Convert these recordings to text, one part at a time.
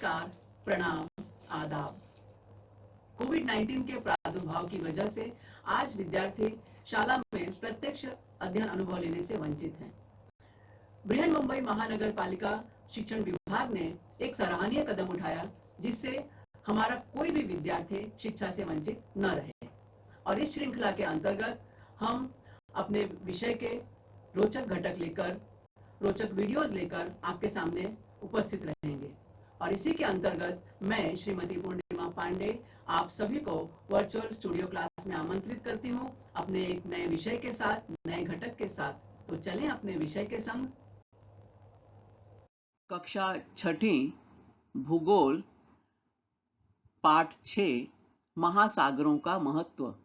नमस्कार, प्रणाम, आदाब। कोविड-19 के प्रादुर्भाव की वजह से आज विद्यार्थी शाला में प्रत्यक्ष अध्ययन अनुभव लेने से वंचित हैं। बृहन मुंबई महानगर पालिका शिक्षण विभाग ने एक सराहनीय कदम उठाया, जिससे हमारा कोई भी विद्यार्थी शिक्षा से वंचित न रहे। और इस श्रृंखला के अंतर्गत हम अपने विषय के रोचक घटक लेकर, रोचक वीडियोस लेकर आपके सामने उपस्थित रहेंगे। और इसी के अंतर्गत मैं श्रीमती पूर्णिमा पांडे आप सभी को वर्चुअल स्टूडियो क्लास में आमंत्रित करती हूँ अपने एक नए विषय के साथ, नए घटक के साथ। तो चलें अपने विषय के संग। कक्षा छठी भूगोल पाठ 6 महासागरों का महत्व।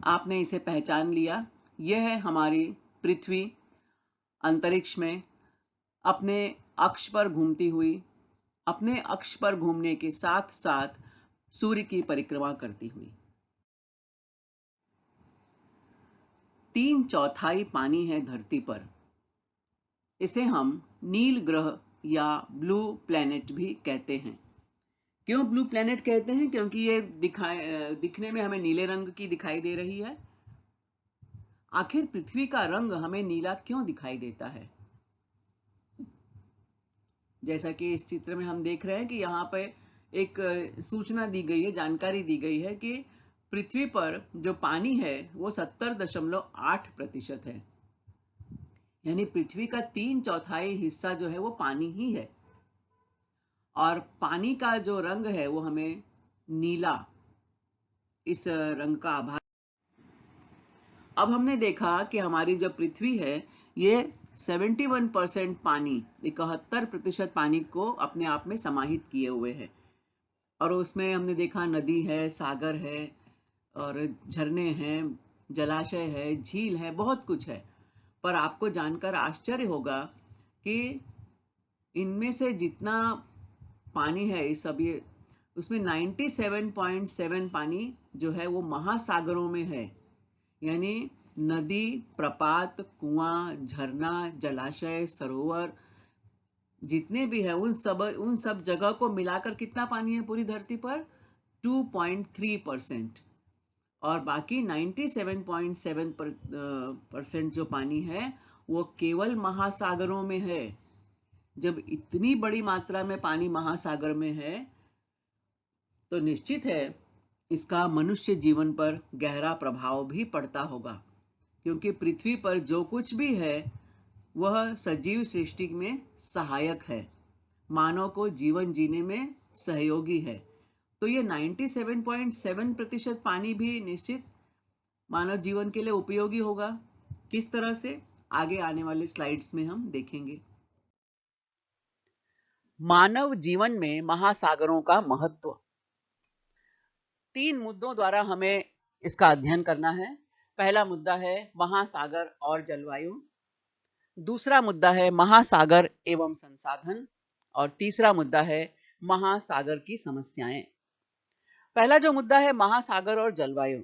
आपने इसे पहचान लिया। यह है हमारी पृथ्वी अंतरिक्ष में अपने अक्ष पर घूमती हुई, अपने अक्ष पर घूमने के साथ साथ सूर्य की परिक्रमा करती हुई। 3/4 पानी है धरती पर। इसे हम नील ग्रह या ब्लू प्लैनेट भी कहते हैं। क्यों ब्लू प्लैनेट कहते हैं? क्योंकि ये दिखने में हमें नीले रंग की दिखाई दे रही है। आखिर पृथ्वी का रंग हमें नीला क्यों दिखाई देता है? जैसा कि इस चित्र में हम देख रहे हैं कि यहाँ पे एक सूचना दी गई है, जानकारी दी गई है कि पृथ्वी पर जो पानी है वो 70.8% है। यानी पृथ्वी का 3/4 हिस्सा जो है वो पानी ही है। और पानी का जो रंग है वो हमें नीला, इस रंग का आभास। अब हमने देखा कि हमारी जो पृथ्वी है ये 71% पानी, 71% पानी को अपने आप में समाहित किए हुए है। और उसमें हमने देखा नदी है, सागर है और झरने हैं, जलाशय है, झील है, बहुत कुछ है। पर आपको जानकर आश्चर्य होगा कि इनमें से जितना पानी है इस सब ये उसमें 97.7 पानी जो है वो महासागरों में है। यानी नदी, प्रपात, कुआं, झरना, जलाशय, सरोवर जितने भी है उन सब जगह को मिलाकर कितना पानी है पूरी धरती पर? 2.3%। और बाकी 97.7% जो पानी है वो केवल महासागरों में है। जब इतनी बड़ी मात्रा में पानी महासागर में है तो निश्चित है इसका मनुष्य जीवन पर गहरा प्रभाव भी पड़ता होगा, क्योंकि पृथ्वी पर जो कुछ भी है वह सजीव सृष्टि में सहायक है, मानव को जीवन जीने में सहयोगी है। तो ये 97.7% पानी भी निश्चित मानव जीवन के लिए उपयोगी होगा। किस तरह से, आगे आने वाले स्लाइड्स में हम देखेंगे। मानव जीवन में महासागरों का महत्व। 3 मुद्दों द्वारा हमें इसका अध्ययन करना है। पहला मुद्दा है महासागर और जलवायु, दूसरा मुद्दा है महासागर एवं संसाधन, और तीसरा मुद्दा है महासागर की समस्याएं। पहला जो मुद्दा है महासागर और जलवायु,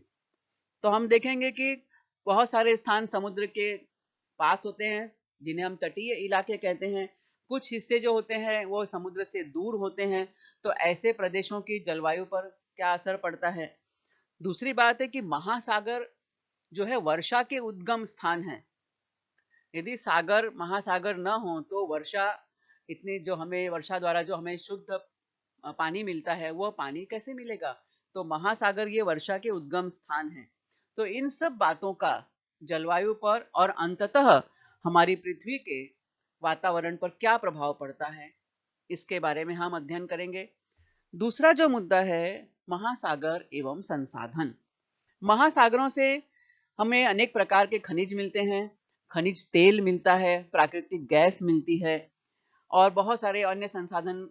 तो हम देखेंगे कि बहुत सारे स्थान समुद्र के पास होते हैं जिन्हें हम तटीय इलाके कहते हैं। कुछ हिस्से जो होते हैं वो समुद्र से दूर होते हैं। तो ऐसे प्रदेशों की जलवायु पर क्या असर पड़ता है? दूसरी बात है कि महासागर जो है वर्षा के उद्गम स्थान है। यदि सागर, महासागर न हो तो वर्षा, इतनी जो हमें वर्षा द्वारा जो हमें शुद्ध पानी मिलता है वह पानी कैसे मिलेगा? तो महासागर ये वर्षा के उद्गम स्थान है। तो इन सब बातों का जलवायु पर और अंततः हमारी पृथ्वी के वातावरण पर क्या प्रभाव पड़ता है, इसके बारे में हम अध्ययन करेंगे। दूसरा जो मुद्दा है महासागर एवं संसाधन। महासागरों से हमें अनेक प्रकार के खनिज मिलते हैं। खनिज तेल मिलता है, प्राकृतिक गैस मिलती है और बहुत सारे अन्य संसाधन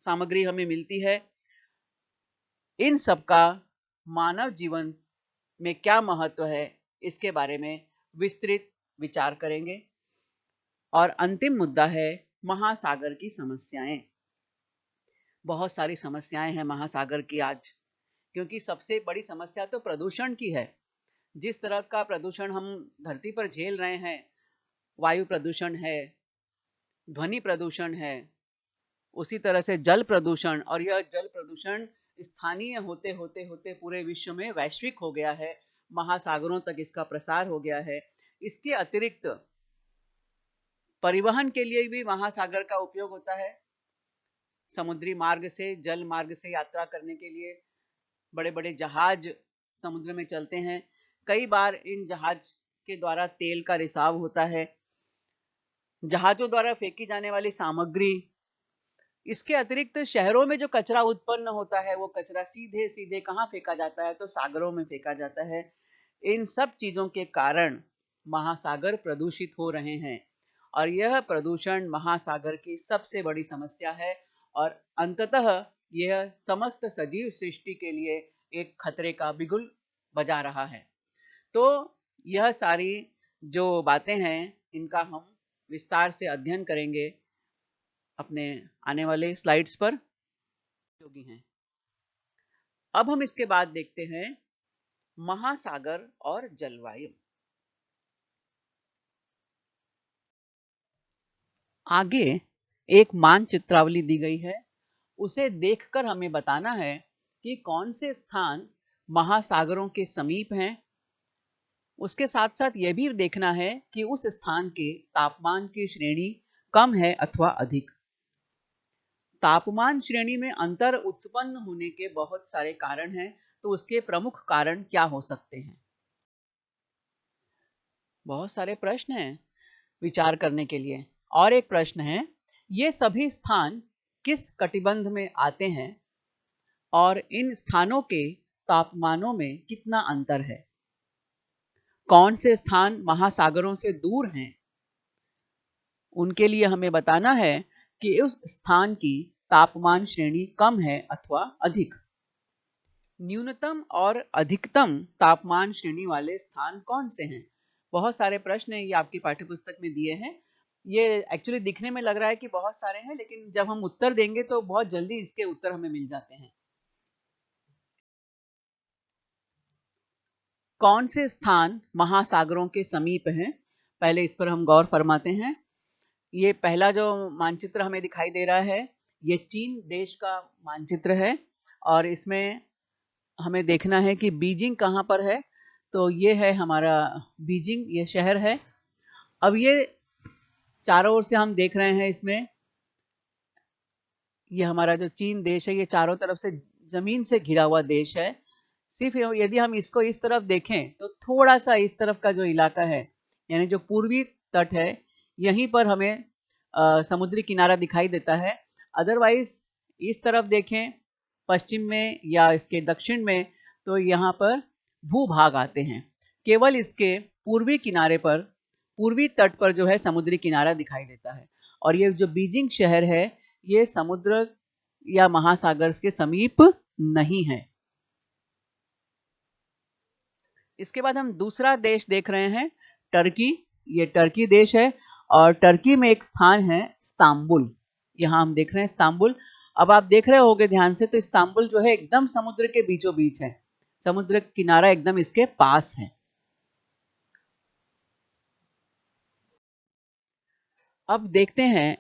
सामग्री हमें मिलती है। इन सब का मानव जीवन में क्या महत्व है, इसके बारे में विस्तृत विचार करेंगे। और अंतिम मुद्दा है महासागर की समस्याएं। बहुत सारी समस्याएं हैं महासागर की आज, क्योंकि सबसे बड़ी समस्या तो प्रदूषण की है। जिस तरह का प्रदूषण हम धरती पर झेल रहे हैं, वायु प्रदूषण है, ध्वनि प्रदूषण है, उसी तरह से जल प्रदूषण, और यह जल प्रदूषण स्थानीय होते होते होते पूरे विश्व में वैश्विक हो गया है, महासागरों तक इसका प्रसार हो गया है। इसके अतिरिक्त परिवहन के लिए भी महासागर का उपयोग होता है। समुद्री मार्ग से, जल मार्ग से यात्रा करने के लिए बड़े बड़े जहाज समुद्र में चलते हैं। कई बार इन जहाज के द्वारा तेल का रिसाव होता है। जहाजों द्वारा फेंकी जाने वाली सामग्री, इसके अतिरिक्त शहरों में जो कचरा उत्पन्न होता है वो कचरा सीधे सीधे कहाँ फेंका जाता है, तो सागरों में फेंका जाता है। इन सब चीजों के कारण महासागर प्रदूषित हो रहे हैं और यह प्रदूषण महासागर की सबसे बड़ी समस्या है और अंततः यह समस्त सजीव सृष्टि के लिए एक खतरे का बिगुल बजा रहा है। तो यह सारी जो बातें हैं इनका हम विस्तार से अध्ययन करेंगे अपने आने वाले स्लाइड्स पर, उपयोगी हैं। अब हम इसके बाद देखते हैं महासागर और जलवायु। आगे एक मानचित्रावली दी गई है, उसे देखकर हमें बताना है कि कौन से स्थान महासागरों के समीप हैं। उसके साथ साथ यह भी देखना है कि उस स्थान के तापमान की श्रेणी कम है अथवा अधिक। तापमान श्रेणी में अंतर उत्पन्न होने के बहुत सारे कारण हैं, तो उसके प्रमुख कारण क्या हो सकते हैं? बहुत सारे प्रश्न हैं विचार करने के लिए। और एक प्रश्न है, ये सभी स्थान किस कटिबंध में आते हैं और इन स्थानों के तापमानों में कितना अंतर है? कौन से स्थान महासागरों से दूर हैं? उनके लिए हमें बताना है कि उस स्थान की तापमान श्रेणी कम है अथवा अधिक। न्यूनतम और अधिकतम तापमान श्रेणी वाले स्थान कौन से हैं? बहुत सारे प्रश्न ये आपकी पाठ्यपुस्तक में दिए हैं। ये एक्चुअली दिखने में लग रहा है कि बहुत सारे हैं, लेकिन जब हम उत्तर देंगे तो बहुत जल्दी इसके उत्तर हमें मिल जाते हैं। कौन से स्थान महासागरों के समीप हैं? पहले इस पर हम गौर फरमाते हैं। ये पहला जो मानचित्र हमें दिखाई दे रहा है, ये चीन देश का मानचित्र है और इसमें हमें देखना है कि बीजिंग कहाँ पर है। तो ये है हमारा बीजिंग, ये शहर है। अब ये चारों ओर से हम देख रहे हैं, इसमें ये हमारा जो चीन देश है, ये चारों तरफ से जमीन से घिरा हुआ देश है। सिर्फ यदि हम इसको इस तरफ देखें तो थोड़ा सा इस तरफ का जो इलाका है, यानी जो पूर्वी तट है, यहीं पर हमें समुद्री किनारा दिखाई देता है। अदरवाइज इस तरफ देखें पश्चिम में या इसके दक्षिण में, तो यहाँ पर भूभाग आते हैं। केवल इसके पूर्वी किनारे पर, पूर्वी तट पर जो है समुद्री किनारा दिखाई देता है। और ये जो बीजिंग शहर है, ये समुद्र या महासागर के समीप नहीं है। इसके बाद हम दूसरा देश देख रहे हैं, टर्की। ये टर्की देश है और टर्की में एक स्थान है इस्तांबुल। यहाँ हम देख रहे हैं इस्तांबुल। अब आप देख रहे होंगे ध्यान से, तो इस्तांबुल जो है एकदम समुद्र के बीचों बीच है, समुद्र किनारा एकदम इसके पास है। अब देखते हैं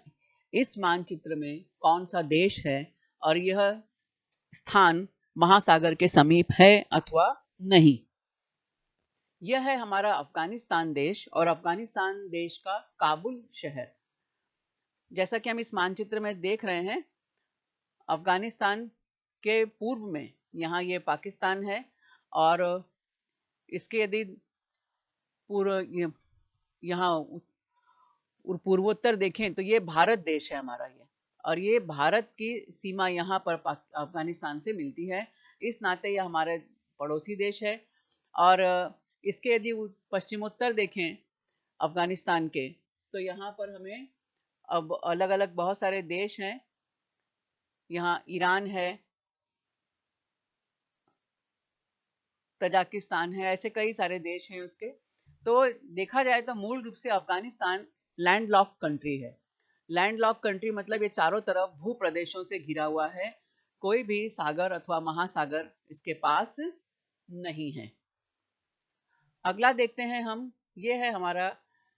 इस मानचित्र में कौन सा देश है और यह स्थान महासागर के समीप है अथवा नहीं। यह है हमारा अफगानिस्तान देश और अफगानिस्तान देश का काबुल शहर। जैसा कि हम इस मानचित्र में देख रहे हैं, अफगानिस्तान के पूर्व में यहाँ ये पाकिस्तान है और इसके यदि पूर्व यहाँ पूर्वोत्तर देखें तो ये भारत देश है हमारा ये, और ये भारत की सीमा यहाँ पर अफगानिस्तान से मिलती है। इस नाते यह हमारे पड़ोसी देश है। और इसके यदि पश्चिमोत्तर देखें अफगानिस्तान के, तो यहाँ पर हमें अब अलग अलग बहुत सारे देश हैं। यहाँ ईरान है, तजाकिस्तान है, ऐसे कई सारे देश हैं उसके। तो देखा जाए तो मूल रूप से अफगानिस्तान लैंडलॉक कंट्री है। लैंडलॉक कंट्री मतलब ये चारों तरफ भू प्रदेशों से घिरा हुआ है, कोई भी सागर अथवा महासागर इसके पास नहीं है। अगला देखते हैं हम, ये है हमारा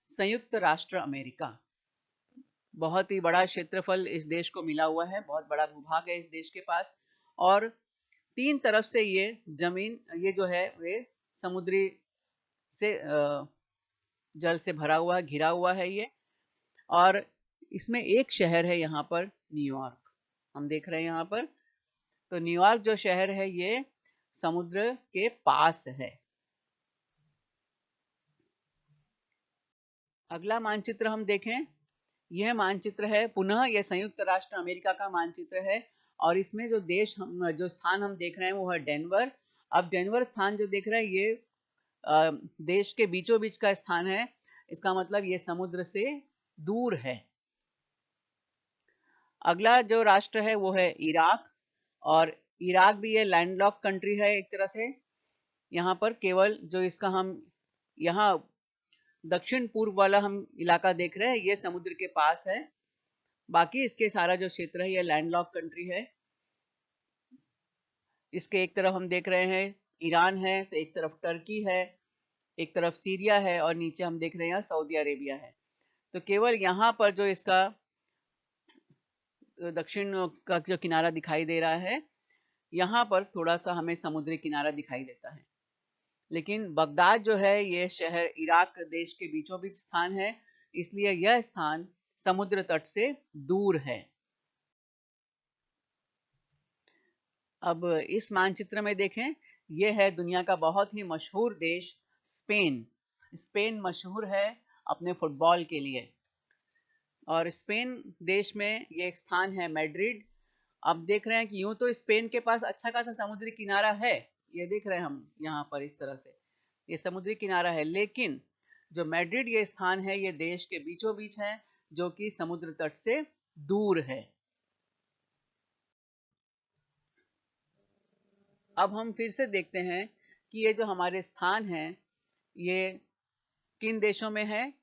संयुक्त राष्ट्र अमेरिका। बहुत ही बड़ा क्षेत्रफल इस देश को मिला हुआ है, बहुत बड़ा भूभाग है इस देश के पास, और 3 तरफ से ये जमीन, ये जो है वे समुद्री से जल से भरा हुआ है, घिरा हुआ है ये। और इसमें एक शहर है यहाँ पर, न्यूयॉर्क, हम देख रहे हैं यहाँ पर। तो न्यूयॉर्क जो शहर है ये समुद्र के पास है। अगला मानचित्र हम देखें, यह मानचित्र है, पुनः यह संयुक्त राष्ट्र अमेरिका का मानचित्र है, और इसमें जो जो स्थान हम देख रहे हैं वो है डेनवर। अब डेनवर स्थान जो देख रहे हैं ये देश के बीचों बीच का स्थान है, इसका मतलब ये समुद्र से दूर है। अगला जो राष्ट्र है वो है इराक, और इराक भी ये लैंडलॉक कंट्री है एक तरह से। यहाँ पर केवल जो इसका हम यहाँ दक्षिण पूर्व वाला हम इलाका देख रहे हैं ये समुद्र के पास है, बाकी इसके सारा जो क्षेत्र है ये लैंडलॉक कंट्री है। इसके एक तरफ हम देख रहे हैं ईरान है, तो एक तरफ टर्की है, एक तरफ सीरिया है, और नीचे हम देख रहे हैं सऊदी अरेबिया है। तो केवल यहाँ पर जो इसका दक्षिण का जो किनारा दिखाई दे रहा है, यहाँ पर थोड़ा सा हमें समुद्री किनारा दिखाई देता है। लेकिन बगदाद जो है ये शहर इराक देश के बीचों बीच स्थान है, इसलिए यह स्थान समुद्र तट से दूर है। अब इस मानचित्र में देखें, यह है दुनिया का बहुत ही मशहूर देश स्पेन। स्पेन मशहूर है अपने फुटबॉल के लिए, और स्पेन देश में ये एक स्थान है मैड्रिड। अब देख रहे हैं कि यूं तो स्पेन के पास अच्छा खासा समुद्री किनारा है, ये देख रहे हैं हम यहाँ पर इस तरह से ये समुद्री किनारा है, लेकिन जो मैड्रिड ये स्थान है ये देश के बीचों बीच है, जो कि समुद्र तट से दूर है। अब हम फिर से देखते हैं कि ये जो हमारे स्थान हैं ये किन देशों में है।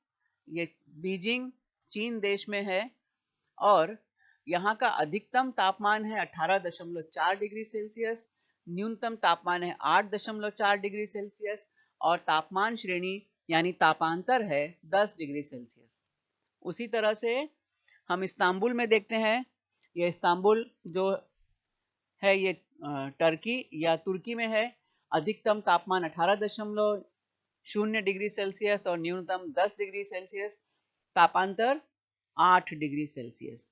ये बीजिंग चीन देश में है, और यहाँ का अधिकतम तापमान है 18.4 डिग्री सेल्सियस, न्यूनतम तापमान है 8.4 डिग्री सेल्सियस, और तापमान श्रेणी यानी तापांतर है 10 डिग्री सेल्सियस। उसी तरह से हम इस्तांबुल में देखते हैं, ये इस्तांबुल जो है ये टर्की या तुर्की में है, अधिकतम तापमान 18.0 डिग्री सेल्सियस और न्यूनतम 10 डिग्री सेल्सियस, तापांतर 8 डिग्री सेल्सियस।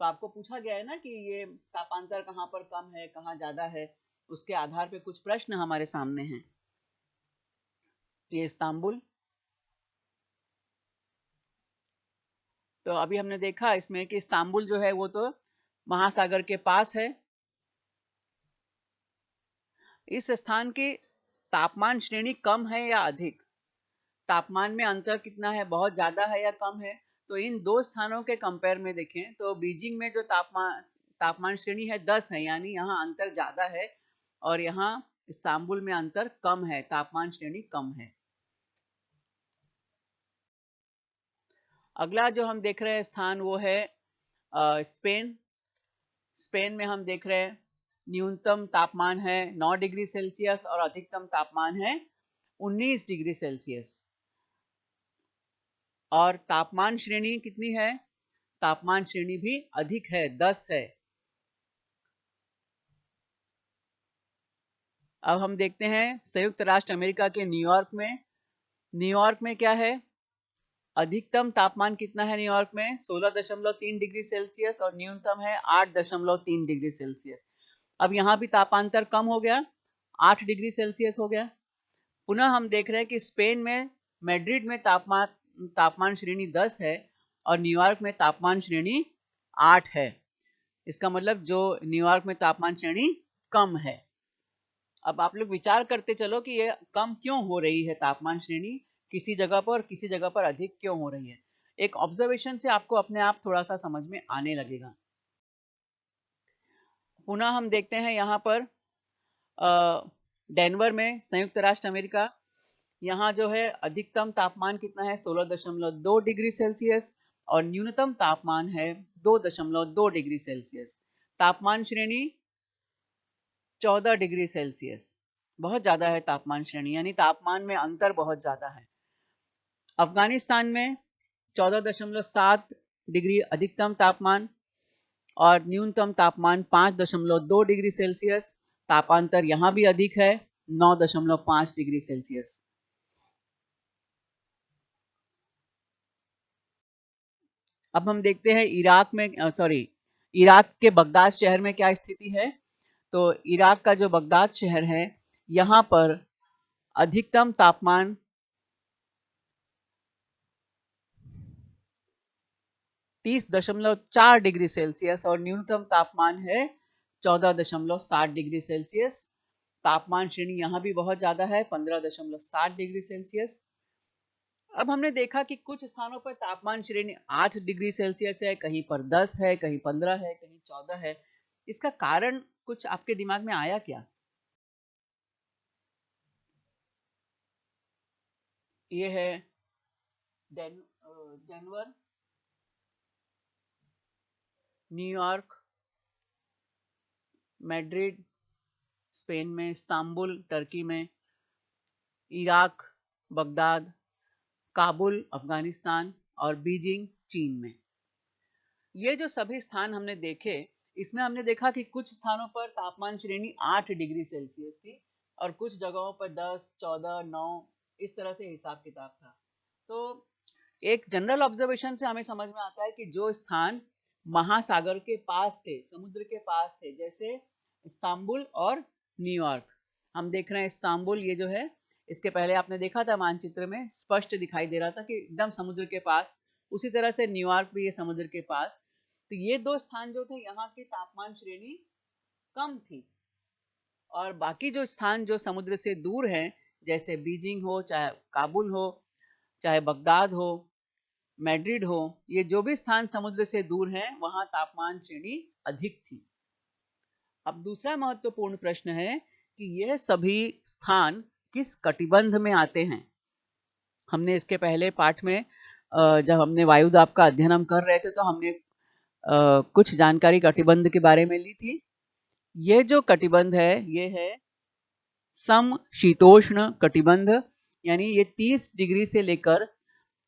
तो आपको पूछा गया है ना कि ये तापांतर कहाँ पर कम है कहाँ ज्यादा है, उसके आधार पे कुछ प्रश्न हमारे सामने हैं। ये इस्तांबुल, तो अभी हमने देखा इसमें कि इस्तांबुल जो है वो तो महासागर के पास है। इस स्थान की तापमान श्रेणी कम है या अधिक, तापमान में अंतर कितना है, बहुत ज्यादा है या कम है। तो इन दो स्थानों के कंपेयर में देखें तो बीजिंग में जो तापमान श्रेणी है 10 है, यानी यहाँ अंतर ज्यादा है, और यहाँ इस्तांबुल में अंतर कम है, तापमान श्रेणी कम है। अगला जो हम देख रहे हैं स्थान वो है स्पेन। स्पेन में हम देख रहे हैं न्यूनतम तापमान है 9 डिग्री सेल्सियस और अधिकतम तापमान है 19 डिग्री सेल्सियस, और तापमान श्रेणी कितनी है, तापमान श्रेणी भी अधिक है, 10 है। अब हम देखते हैं संयुक्त राष्ट्र अमेरिका के न्यूयॉर्क में। न्यूयॉर्क में क्या है, अधिकतम तापमान कितना है न्यूयॉर्क में 16.3 डिग्री सेल्सियस और न्यूनतम है 8.3 डिग्री सेल्सियस। अब यहाँ भी तापांतर कम हो गया, 8 डिग्री सेल्सियस हो गया। पुनः हम देख रहे हैं कि स्पेन में मैड्रिड में तापमान श्रेणी 10 है और न्यूयॉर्क में तापमान श्रेणी 8 है। इसका मतलब जो न्यूयॉर्क में तापमान श्रेणी कम है। अब आप लोग विचार करते चलो कि ये कम क्यों हो रही है तापमान श्रेणी, किसी जगह पर किसी जगह पर अधिक क्यों हो रही है। एक ऑब्जर्वेशन से आपको अपने आप थोड़ा सा समझ में आने लगेगा। पुनः हम देखते हैं यहाँ पर डेनवर में संयुक्त राष्ट्र अमेरिका, यहाँ जो है अधिकतम तापमान कितना है 16.2 डिग्री सेल्सियस और न्यूनतम तापमान है 2.2 डिग्री सेल्सियस, तापमान श्रेणी 14 डिग्री सेल्सियस। बहुत ज्यादा है तापमान श्रेणी, यानी तापमान में अंतर बहुत ज्यादा है। अफगानिस्तान में 14.7 डिग्री अधिकतम तापमान और न्यूनतम तापमान 5.2 डिग्री सेल्सियस। तापांतर यहाँ भी अधिक है 9.5 डिग्री सेल्सियस। अब हम देखते हैं इराक के बगदाद शहर में क्या स्थिति है। तो इराक का जो बगदाद शहर है यहाँ पर अधिकतम तापमान 30.4 डिग्री सेल्सियस और न्यूनतम तापमान है 14.7 डिग्री सेल्सियस। तापमान श्रेणी यहाँ भी बहुत ज्यादा है 15.7 डिग्री सेल्सियस। अब हमने देखा कि कुछ स्थानों पर तापमान श्रेणी 8 डिग्री सेल्सियस है, कहीं पर 10 है, कहीं 15 है, कहीं 14 है। इसका कारण कुछ आपके दिमाग में आया क्या? ये है डेनवर, न्यूयॉर्क, मैड्रिड स्पेन में, इस्तांबुल टर्की में, इराक बगदाद, काबुल अफगानिस्तान और बीजिंग चीन में। ये जो सभी स्थान हमने देखे, इसमें हमने देखा कि कुछ स्थानों पर तापमान श्रेणी 8 डिग्री सेल्सियस थी और कुछ जगहों पर 10, 14, 9 इस तरह से हिसाब किताब था। तो एक जनरल ऑब्जर्वेशन से हमें समझ में आता है कि जो स्थान महासागर के पास थे, समुद्र के पास थे, जैसे इस्तांबुल और न्यूयॉर्क, हम देख रहे हैं इस्तांबुल ये जो है, इसके पहले आपने देखा था मानचित्र में स्पष्ट दिखाई दे रहा था कि एकदम समुद्र के पास, उसी तरह से न्यूयॉर्क भी ये समुद्र के पास। तो ये दो स्थान जो थे यहाँ की तापमान श्रेणी कम थी और बाकी जो स्थान जो समुद्र से दूर हैं, जैसे बीजिंग हो, चाहे काबुल हो, चाहे बगदाद हो, मैड्रिड हो, ये जो भी स्थान समुद्र से दूर हैं वहां तापमान श्रेणी अधिक थी। अब दूसरा महत्वपूर्ण प्रश्न है कि यह सभी स्थान किस कटिबंध में आते हैं। हमने इसके पहले पाठ में जब हमने वायुदाब का अध्ययन हम कर रहे थे तो हमने कुछ जानकारी कटिबंध के बारे में ली थी। ये जो कटिबंध है ये है समशीतोष्ण कटिबंध, यानी ये 30 डिग्री से लेकर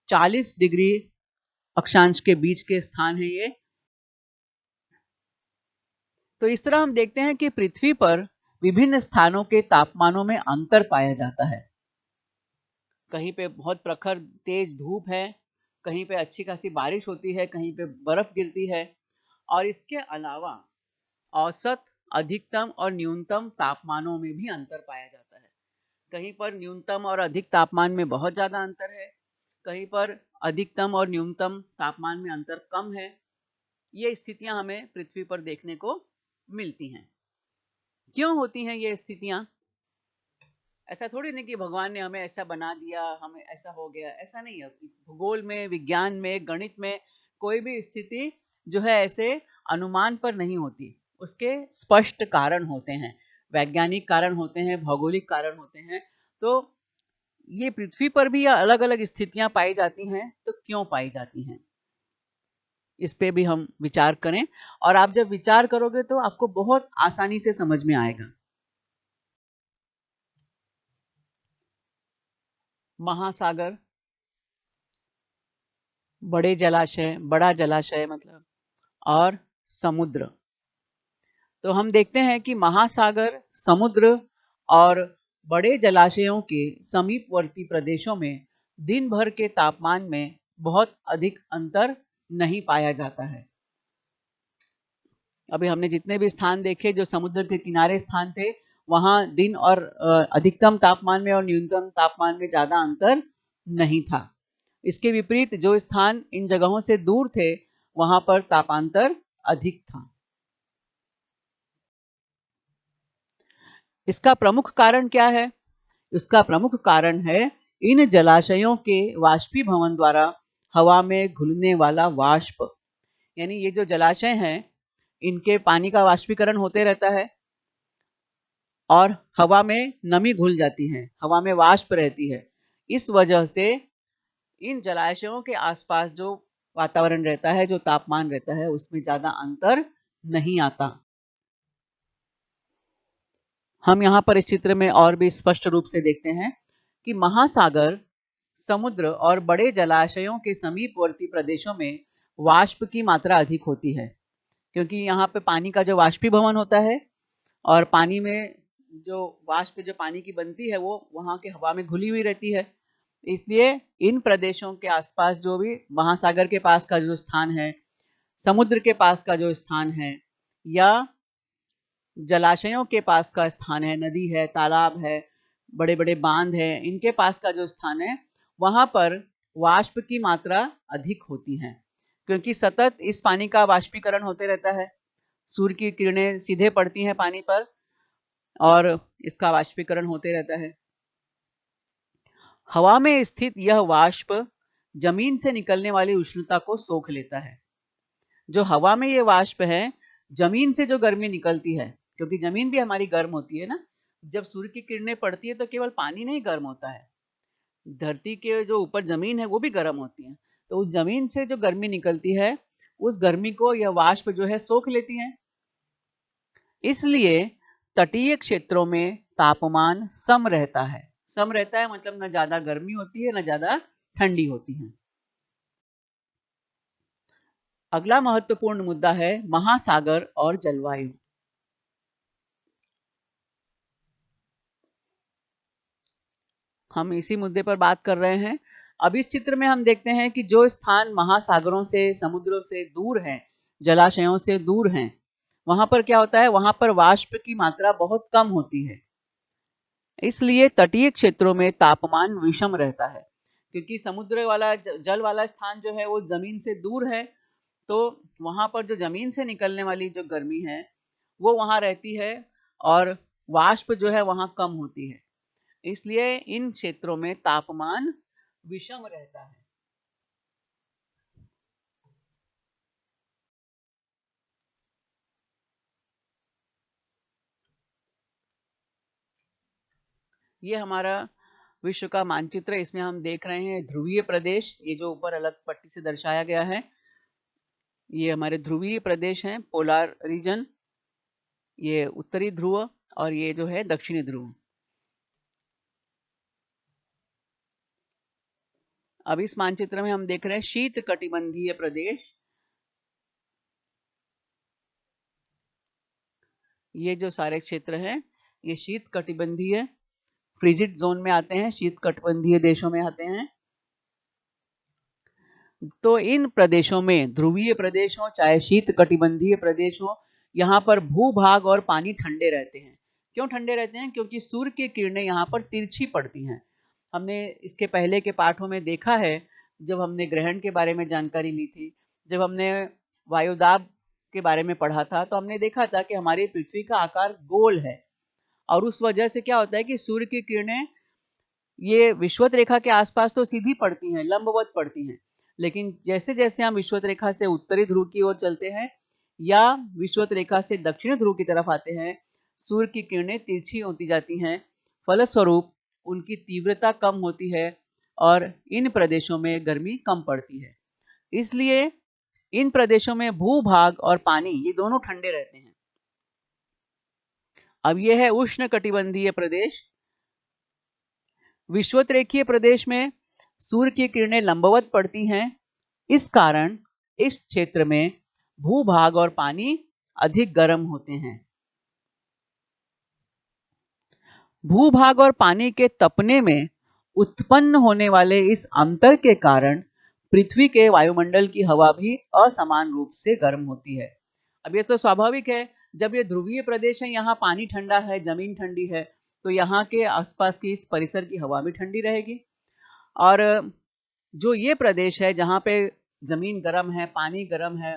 40 डिग्री अक्षांश के बीच के स्थान है ये। तो इस तरह हम देखते हैं कि पृथ्वी पर विभिन्न स्थानों के तापमानों में अंतर पाया जाता है। कहीं पे बहुत प्रखर तेज धूप है, कहीं पे अच्छी खासी बारिश होती है, कहीं पे बर्फ गिरती है और इसके अलावा औसत, अधिकतम और न्यूनतम तापमानों में भी अंतर पाया जाता है। कहीं पर न्यूनतम और अधिक तापमान में बहुत ज्यादा अंतर है, कहीं पर अधिकतम और न्यूनतम तापमान में अंतर कम है। ये स्थितियां हमें पृथ्वी पर देखने को मिलती हैं। क्यों होती हैं ये स्थितियां? ऐसा थोड़ी नहीं कि भगवान ने हमें ऐसा बना दिया, हमें ऐसा हो गया, ऐसा नहीं है। भूगोल में, विज्ञान में, गणित में कोई भी स्थिति जो है ऐसे अनुमान पर नहीं होती, उसके स्पष्ट कारण होते हैं, वैज्ञानिक कारण होते हैं, भौगोलिक कारण होते हैं। तो ये पृथ्वी पर भी अलग अलग स्थितियां पाई जाती हैं, तो क्यों पाई जाती हैं इस पे भी हम विचार करें। और आप जब विचार करोगे तो आपको बहुत आसानी से समझ में आएगा। महासागर, बड़े जलाशय, बड़ा जलाशय मतलब, और समुद्र। तो हम देखते हैं कि महासागर, समुद्र और बड़े जलाशयों के समीपवर्ती प्रदेशों में दिन भर के तापमान में बहुत अधिक अंतर नहीं पाया जाता है। अभी हमने जितने भी स्थान देखे जो समुद्र के किनारे स्थान थे, वहां दिन और अधिकतम तापमान में और न्यूनतम तापमान में ज्यादा अंतर नहीं था। इसके विपरीत जो स्थान इन जगहों से दूर थे वहां पर तापांतर अधिक था। इसका प्रमुख कारण क्या है? इसका प्रमुख कारण है इन जलाशयों के वाष्पीभवन द्वारा हवा में घुलने वाला वाष्प। यानी ये जो जलाशय हैं इनके पानी का वाष्पीकरण होते रहता है और हवा में नमी घुल जाती है, हवा में वाष्प रहती है। इस वजह से इन जलाशयों के आसपास जो वातावरण रहता है, जो तापमान रहता है, उसमें ज्यादा अंतर नहीं आता। हम यहाँ पर इस चित्र में और भी स्पष्ट रूप से देखते हैं कि महासागर, समुद्र और बड़े जलाशयों के समीपवर्ती प्रदेशों में वाष्प की मात्रा अधिक होती है, क्योंकि यहाँ पे पानी का जो वाष्पीभवन होता है और पानी में जो वाष्प जो पानी की बनती है वो वहाँ के हवा में घुली हुई रहती है। इसलिए इन प्रदेशों के आसपास जो भी महासागर के पास का जो स्थान है, समुद्र के पास का जो स्थान है, या जलाशयों के पास का स्थान है, नदी है, तालाब है, बड़े बड़े बांध है, इनके पास का जो स्थान है वहां पर वाष्प की मात्रा अधिक होती है, क्योंकि सतत इस पानी का वाष्पीकरण होते रहता है। सूर्य की किरणें सीधे पड़ती हैं पानी पर और इसका वाष्पीकरण होते रहता है। हवा में स्थित यह वाष्प जमीन से निकलने वाली उष्णता को सोख लेता है। जो हवा में ये वाष्प है, जमीन से जो गर्मी निकलती है, क्योंकि जमीन भी हमारी गर्म होती है ना, जब सूर्य की किरणें पड़ती है तो केवल पानी नहीं गर्म होता है, धरती के जो ऊपर जमीन है वो भी गर्म होती है। तो उस जमीन से जो गर्मी निकलती है, उस गर्मी को यह वाष्प जो है सोख लेती है। इसलिए तटीय क्षेत्रों में तापमान सम रहता है। सम रहता है मतलब न ज्यादा गर्मी होती है न ज्यादा ठंडी होती है। अगला महत्वपूर्ण मुद्दा है महासागर और जलवायु। हम इसी मुद्दे पर बात कर रहे हैं। अब इस चित्र में हम देखते हैं कि जो स्थान महासागरों से, समुद्रों से दूर हैं, जलाशयों से दूर हैं, वहां पर क्या होता है, वहां पर वाष्प की मात्रा बहुत कम होती है। इसलिए तटीय क्षेत्रों में तापमान विषम रहता है, क्योंकि समुद्र वाला जल वाला स्थान जो है वो जमीन से दूर है, तो वहां पर जो जमीन से निकलने वाली जो गर्मी है वो वहां रहती है और वाष्प जो है वहां कम होती है। इसलिए इन क्षेत्रों में तापमान विषम रहता है। ये हमारा विश्व का मानचित्र है। इसमें हम देख रहे हैं ध्रुवीय प्रदेश, ये जो ऊपर अलग पट्टी से दर्शाया गया है, ये हमारे ध्रुवीय प्रदेश हैं, पोलर रीजन। ये उत्तरी ध्रुव और ये जो है दक्षिणी ध्रुव। अब इस मानचित्र में हम देख रहे हैं शीत कटिबंधीय प्रदेश। ये जो सारे क्षेत्र हैं ये शीत कटिबंधीय फ्रिजिड जोन में आते हैं, शीत कटिबंधीय देशों में आते हैं। तो इन प्रदेशों में, ध्रुवीय प्रदेश हो चाहे शीत कटिबंधीय प्रदेश हो, यहाँ पर भूभाग और पानी ठंडे रहते हैं। क्यों ठंडे रहते हैं? क्योंकि सूर्य की किरणें यहाँ पर तिरछी पड़ती हैं। हमने इसके पहले के पाठों में देखा है, जब हमने ग्रहण के बारे में जानकारी ली थी, जब हमने वायुदाब के बारे में पढ़ा था, तो हमने देखा था कि हमारी पृथ्वी का आकार गोल है और उस वजह से क्या होता है कि सूर्य की किरणें ये विषुवत रेखा के आसपास तो सीधी पड़ती हैं, लंबवत पड़ती हैं, लेकिन जैसे जैसे हम विषुवत रेखा से उत्तरी ध्रुव की ओर चलते हैं या विषुवत रेखा से दक्षिणी ध्रुव की तरफ आते हैं, सूर्य की किरणें तिरछी होती जाती हैं। फलस्वरूप उनकी तीव्रता कम होती है और इन प्रदेशों में गर्मी कम पड़ती है। इसलिए इन प्रदेशों में भूभाग और पानी ये दोनों ठंडे रहते हैं। अब यह है उष्ण कटिबंधीय प्रदेश। विषुवत रेखीय प्रदेश में सूर्य की किरणें लंबवत पड़ती हैं, इस कारण इस क्षेत्र में भूभाग और पानी अधिक गर्म होते हैं। भूभाग और पानी के तपने में उत्पन्न होने वाले इस अंतर के कारण पृथ्वी के वायुमंडल की हवा भी असमान रूप से गर्म होती है। अब ये तो स्वाभाविक है, जब ये ध्रुवीय प्रदेश है, यहाँ पानी ठंडा है, जमीन ठंडी है, तो यहाँ के आसपास की इस परिसर की हवा भी ठंडी रहेगी। और जो ये प्रदेश है जहाँ पे जमीन गर्म है, पानी गर्म है,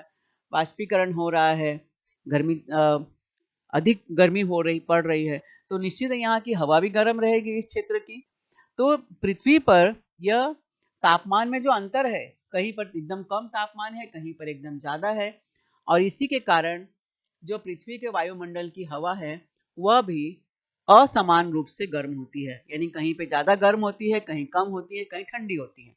वाष्पीकरण हो रहा है, गर्मी अधिक गर्मी हो रही पड़ रही है, तो निश्चित है यहाँ की हवा भी गर्म रहेगी इस क्षेत्र की। तो पृथ्वी पर यह तापमान में जो अंतर है, कहीं पर एकदम कम तापमान है, कहीं पर एकदम ज्यादा है, और इसी के कारण जो पृथ्वी के वायुमंडल की हवा है वह भी असमान रूप से गर्म होती है, यानी कहीं पे ज्यादा गर्म होती है, कहीं कम होती है, कहीं ठंडी होती है।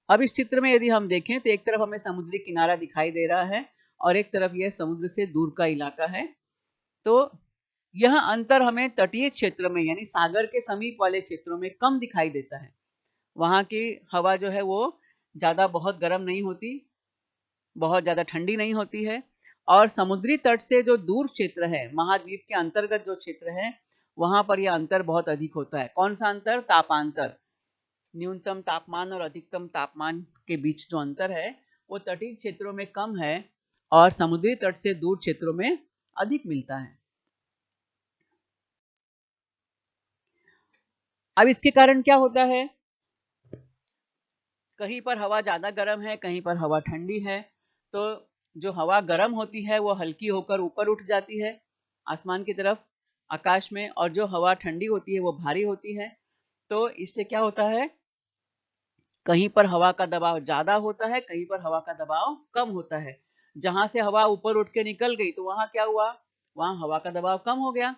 अब इस चित्र में यदि हम देखें तो एक तरफ हमें समुद्री किनारा दिखाई दे रहा है और एक तरफ यह समुद्र से दूर का इलाका है। तो यह अंतर हमें तटीय क्षेत्र में यानी सागर के समीप वाले क्षेत्रों में कम दिखाई देता है। वहां की हवा जो है वो ज्यादा बहुत गर्म नहीं होती, बहुत ज्यादा ठंडी नहीं होती है, और समुद्री तट से जो दूर क्षेत्र है, महाद्वीप के अंतर्गत जो क्षेत्र है, वहां पर यह अंतर बहुत अधिक होता है। कौन सा अंतर? तापांतर। न्यूनतम तापमान और अधिकतम तापमान के बीच जो अंतर है वो तटीय क्षेत्रों में कम है और समुद्री तट से दूर क्षेत्रों में अधिक मिलता है। अब इसके कारण क्या होता है? कहीं पर हवा ज्यादा गर्म है, कहीं पर हवा ठंडी है, तो जो हवा गर्म होती है वो हल्की होकर ऊपर उठ जाती है आसमान की तरफ, आकाश में, और जो हवा ठंडी होती है वो भारी होती है। तो इससे क्या होता है? कहीं पर हवा का दबाव ज्यादा होता है, कहीं पर हवा का दबाव कम होता है। जहां से हवा ऊपर उठ के निकल गई तो वहां क्या हुआ? वहां हवा का दबाव कम हो गया,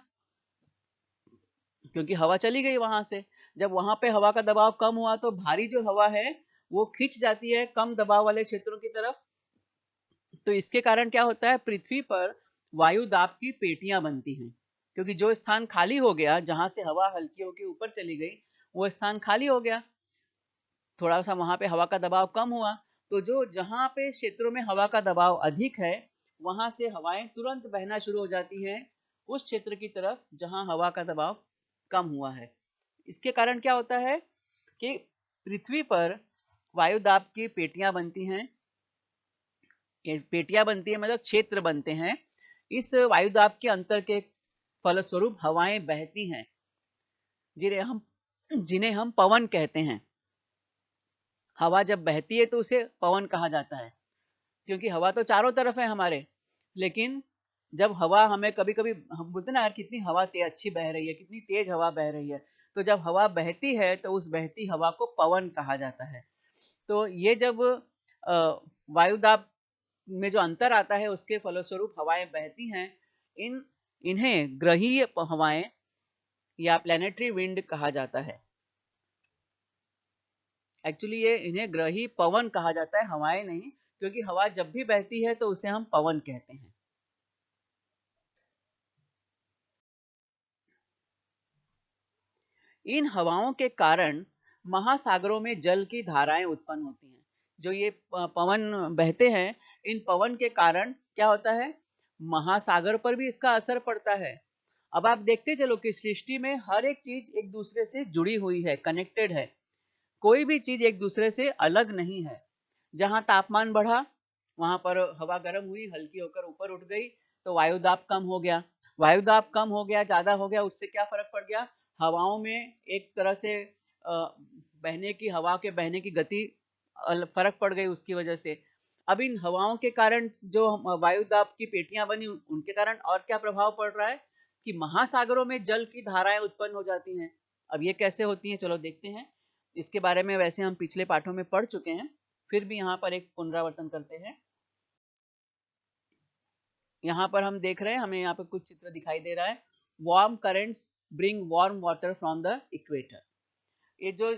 क्योंकि हवा चली गई वहां से। जब वहां पे हवा का दबाव कम हुआ तो भारी जो हवा है वो खिंच जाती है कम दबाव वाले क्षेत्रों की तरफ। तो इसके कारण क्या होता है? पृथ्वी पर वायु दाब की पेटियां बनती हैं, क्योंकि जो स्थान खाली हो गया, जहां से हवा हल्की होकर ऊपर चली गई, वो स्थान खाली हो गया, थोड़ा सा वहां पे हवा का दबाव कम हुआ। तो जो जहां पे क्षेत्रों में हवा का दबाव अधिक है, वहां से हवाएं तुरंत बहना शुरू हो जाती हैं उस क्षेत्र की तरफ जहां हवा का दबाव कम हुआ है। इसके कारण क्या होता है कि पृथ्वी पर वायु दाब की पेटियां बनती हैं। ये पेटियां बनती है मतलब क्षेत्र बनते हैं। इस वायु दाब के अंतर के फलस्वरूप हवाएं बहती हैं, जिन्हें हम पवन कहते हैं। हवा जब बहती है तो उसे पवन कहा जाता है, क्योंकि हवा तो चारों तरफ है हमारे। लेकिन जब हवा हमें कभी कभी हम बोलते हैं ना यार कितनी हवा अच्छी बह रही है, कितनी तेज हवा बह रही है, तो जब हवा बहती है तो उस बहती हवा को पवन कहा जाता है। तो ये जब वायु दाब में जो अंतर आता है उसके फलस्वरूप हवाएं बहती हैं। इन्हें ग्रहीय हवाएं या प्लैनेटरी विंड कहा जाता है। एक्चुअली ये इन्हें ग्रही पवन कहा जाता है, हवाएं नहीं, क्योंकि हवा जब भी बहती है तो उसे हम पवन कहते हैं। इन हवाओं के कारण महासागरों में जल की धाराएं उत्पन्न होती हैं। जो ये पवन बहते हैं, इन पवन के कारण क्या होता है? महासागर पर भी इसका असर पड़ता है। अब आप देखते चलो कि सृष्टि में हर एक चीज एक दूसरे से जुड़ी हुई है, कनेक्टेड है। कोई भी चीज एक दूसरे से अलग नहीं है। जहां तापमान बढ़ा वहां पर हवा गर्म हुई, हल्की होकर ऊपर उठ गई, तो वायु दाब कम हो गया। वायु दाब कम हो गया, ज्यादा हो गया, उससे क्या फर्क पड़ गया? हवाओं में एक तरह से बहने की, हवा के बहने की गति फर्क पड़ गई उसकी वजह से। अब इन हवाओं के कारण जो वायु दाब की पेटियां बनी, उनके कारण और क्या प्रभाव पड़ रहा है कि महासागरों में जल की धाराएं उत्पन्न हो जाती हैं। अब ये कैसे होती हैं, चलो देखते हैं। इसके बारे में वैसे हम पिछले पाठों में पढ़ चुके हैं, फिर भी यहाँ पर एक पुनरावर्तन करते हैं। यहाँ पर हम देख रहे हैं, हमें यहाँ पर कुछ चित्र दिखाई दे रहा है। Warm currents bring warm water from the equator. ये जो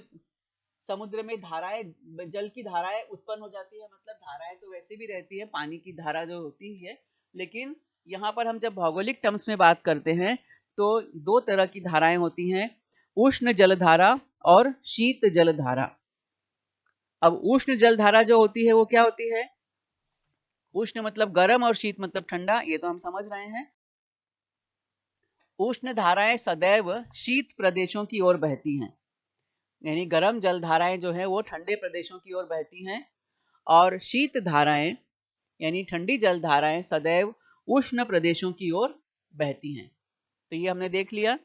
समुद्र में धाराएं, जल की धाराएं उत्पन्न हो जाती है, मतलब धाराएं तो वैसे भी रहती है, पानी की धारा जो होती है, लेकिन यहाँ पर हम जब भौगोलिक टर्म्स में बात करते हैं तो दो तरह की धाराएं होती हैं, उष्ण जलधारा और शीत जलधारा। अब उष्ण जलधारा जो होती है वो क्या होती है? उष्ण मतलब गर्म और शीत मतलब ठंडा, ये तो हम समझ रहे हैं। उष्ण धाराएं सदैव शीत प्रदेशों की ओर बहती हैं, यानी गर्म जल धाराएं जो है वो ठंडे प्रदेशों की ओर बहती हैं, और शीत धाराएं यानी ठंडी जल धाराएं सदैव उष्ण प्रदेशों की ओर बहती हैं। तो ये हमने देख लिया।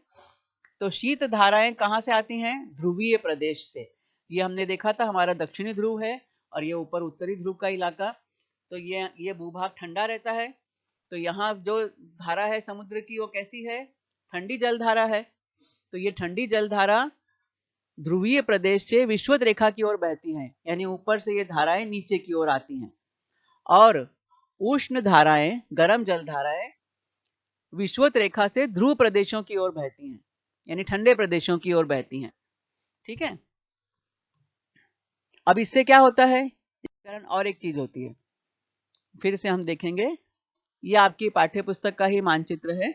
तो शीत धाराएं कहाँ से आती हैं? ध्रुवीय प्रदेश से। ये हमने देखा था, हमारा दक्षिणी ध्रुव है और ये ऊपर उत्तरी ध्रुव का इलाका, तो ये भूभाग ठंडा रहता है। तो यहाँ जो धारा है समुद्र की वो कैसी है? ठंडी जल धारा है। तो ये ठंडी जल धारा ध्रुवीय प्रदेश से विषुवत रेखा की ओर बहती हैं, यानी ऊपर से ये धाराएं नीचे की ओर आती हैं, और उष्ण धाराएं, गर्म जल धाराएं विषुवत रेखा से ध्रुव प्रदेशों की ओर बहती हैं, यानी ठंडे प्रदेशों की ओर बहती हैं। ठीक है। अब इससे क्या होता है? इस कारण और एक चीज होती है, फिर से हम देखेंगे। ये आपकी पाठ्य पुस्तक का ही मानचित्र है।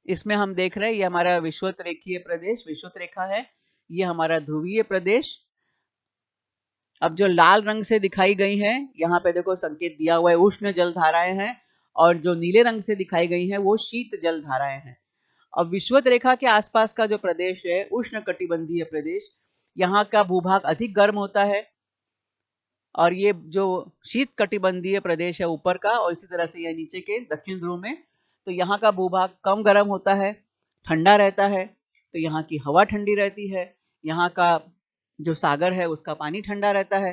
इसमें हम देख रहे हैं ये हमारा विषुवत रेखीय प्रदेश, विषुवत रेखा है, ये हमारा ध्रुवीय प्रदेश। अब जो लाल रंग से दिखाई गई हैं, यहाँ पे देखो संकेत दिया हुआ है उष्ण जल धाराएं हैं, और जो नीले रंग से दिखाई गई हैं वो शीत जल धाराएं हैं। अब विषुवत रेखा के आसपास का जो प्रदेश है उष्ण कटिबंधीय प्रदेश, यहाँ का भूभाग अधिक गर्म होता है, और ये जो शीत कटिबंधीय प्रदेश है ऊपर का, और इसी तरह से यह नीचे के दक्षिण ध्रुव में, तो यहाँ का भूभाग कम गर्म होता है, ठंडा रहता है, तो यहाँ की हवा ठंडी रहती है, यहाँ का जो सागर है उसका पानी ठंडा रहता है,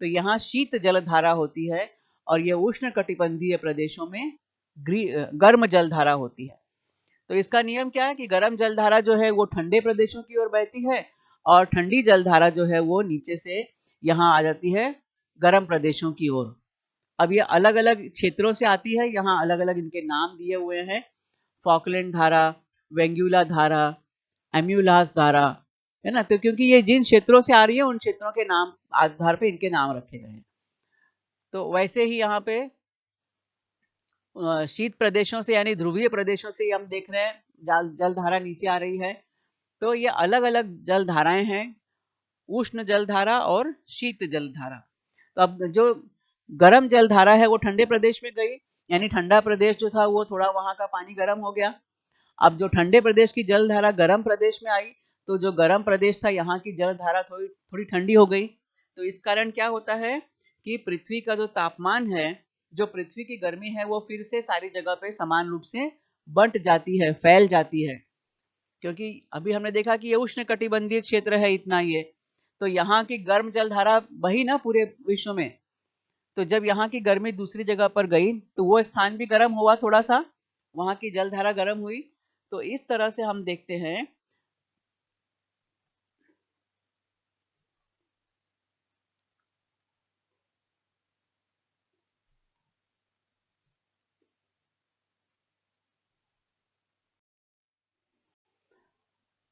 तो यहाँ शीत जल धारा होती है, और ये उष्ण कटिबंधीय प्रदेशों में गर्म जल धारा होती है। तो इसका नियम क्या है कि गर्म जल धारा जो है वो ठंडे प्रदेशों की ओर बहती है, और ठंडी जल धारा जो है वो नीचे से यहाँ आ जाती है गर्म प्रदेशों की ओर। अब ये अलग अलग क्षेत्रों से आती है, यहाँ अलग अलग इनके नाम दिए हुए हैं, फॉकलैंड धारा, वेंगुला धारा, एम्यूलास धारा, है ना। तो क्योंकि ये जिन क्षेत्रों से आ रही है उन क्षेत्रों के नाम आधार पे इनके नाम रखे गए हैं। तो वैसे ही यहाँ पे शीत प्रदेशों से यानी ध्रुवीय प्रदेशों से हम देख रहे हैं जल धारा नीचे आ रही है। तो ये अलग अलग जल धाराएं हैं, उष्ण जल धारा और शीत जल धारा। तो अब जो गर्म जल धारा है वो ठंडे प्रदेश में गई, यानी ठंडा प्रदेश जो था वो थोड़ा वहां का पानी गर्म हो गया। अब जो ठंडे प्रदेश की जल धारा गर्म प्रदेश में आई, तो जो गर्म प्रदेश था यहाँ की जल धारा थोड़ी थोड़ी ठंडी हो गई। तो इस कारण क्या होता है कि पृथ्वी का जो तापमान है, जो पृथ्वी की गर्मी है, वो फिर से सारी जगह पे समान रूप से बंट जाती है, फैल जाती है। क्योंकि अभी हमने देखा कि ये उष्ण कटिबंधीय क्षेत्र है इतना ये, तो यहाँ की गर्म जल धारा बही ना पूरे विश्व में, तो जब यहाँ की गर्मी दूसरी जगह पर गई तो वो स्थान भी गर्म हुआ, थोड़ा सा वहां की जल धारा गर्म हुई। तो इस तरह से हम देखते हैं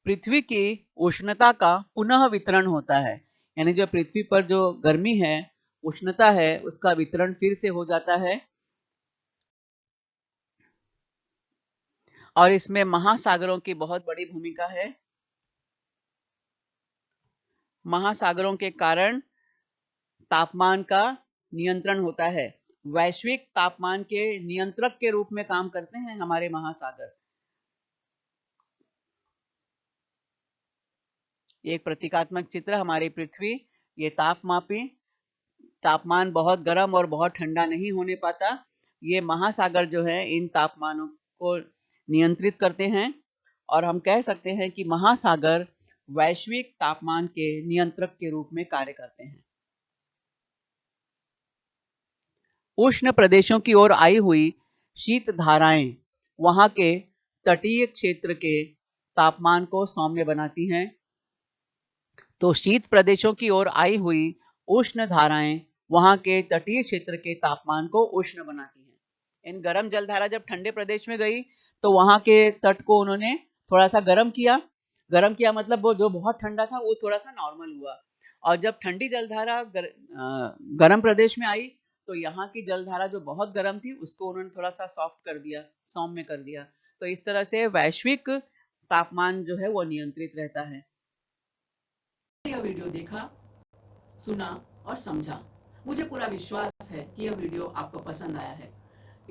पृथ्वी की उष्णता का पुनः वितरण होता है, यानी जो पृथ्वी पर जो गर्मी है, उष्णता है, उसका वितरण फिर से हो जाता है। और इसमें महासागरों की बहुत बड़ी भूमिका है। महासागरों के कारण तापमान का नियंत्रण होता है, वैश्विक तापमान के नियंत्रक के रूप में काम करते हैं हमारे महासागर। एक प्रतीकात्मक चित्र, हमारी पृथ्वी, ये तापमापी, तापमान बहुत गर्म और बहुत ठंडा नहीं होने पाता, ये महासागर जो है इन तापमानों को नियंत्रित करते हैं, और हम कह सकते हैं कि महासागर वैश्विक तापमान के नियंत्रक के रूप में कार्य करते हैं। उष्ण प्रदेशों की ओर आई हुई शीत धाराएं वहां के तटीय क्षेत्र के तापमान को सौम्य बनाती हैं, तो शीत प्रदेशों की ओर आई हुई उष्ण धाराएं वहां के तटीय क्षेत्र के तापमान को उष्ण बनाती हैं। इन गर्म जल धारा जब ठंडे प्रदेश में गई तो वहां के तट को उन्होंने थोड़ा सा गर्म किया। गर्म किया मतलब वो जो बहुत ठंडा था वो थोड़ा सा नॉर्मल हुआ, और जब ठंडी जलधारा गर्म प्रदेश में आई तो यहाँ की जलधारा जो बहुत गर्म थी उसको उन्होंने थोड़ा सा सॉफ्ट कर दिया, सौम्य कर दिया। तो इस तरह से वैश्विक तापमान जो है वो नियंत्रित रहता है। यह वीडियो देखा, सुना और समझा। मुझे पूरा विश्वास है कि यह वीडियो आपको पसंद आया है।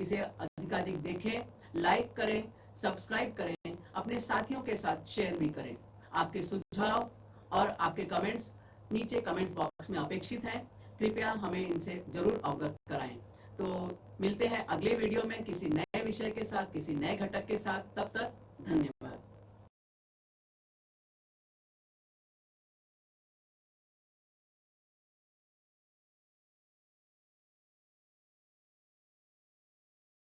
इसे अधिकाधिक देखें, लाइक करें, सब्सक्राइब करें, अपने साथियों के साथ शेयर भी करें। आपके सुझाव और आपके कमेंट्स नीचे कमेंट्स बॉक्स में अपेक्षित हैं। कृपया हमें इनसे जरूर अवगत कराएं। तो मिलते हैं अगले वीडियो में किसी नए विषय के साथ, किसी नए घटक के साथ। तब तक धन्यवाद।